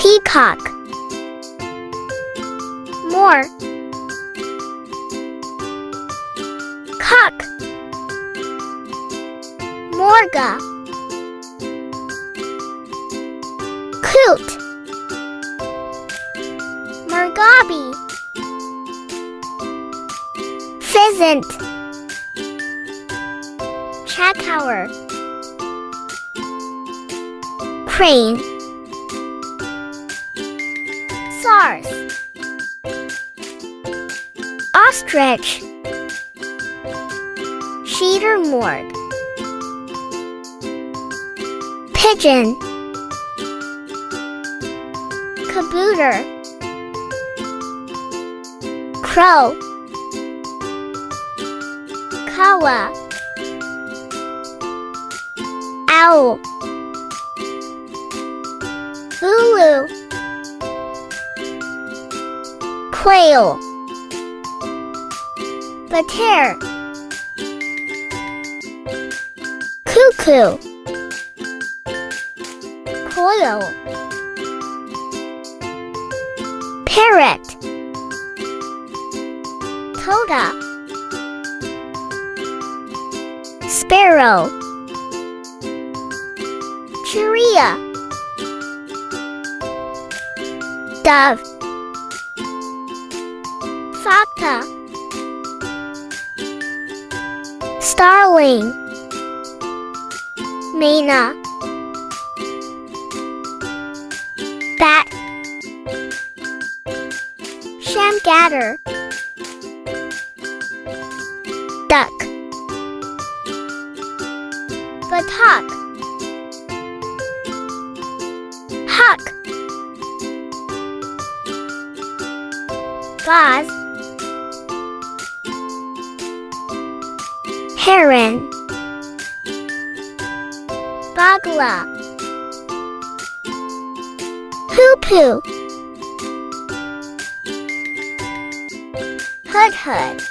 Peacock. More. Cock. Morga. Coot. Mergabi. Pheasant. Chakhour. Crane. Sarce. Ostrich. Schiedermorg. Pigeon. Kabooter. Crow. Kawa. Owl. Ulu. Quail. Pater. Cuckoo. Coil. Parrot. Toda. Sparrow. Chiria. Dove. Fakta. Starling. Maina. Bat. Shamgatter. Duck. Buttock. Huck. Gauze. Heron. Bogla. Hoopoo. Hood.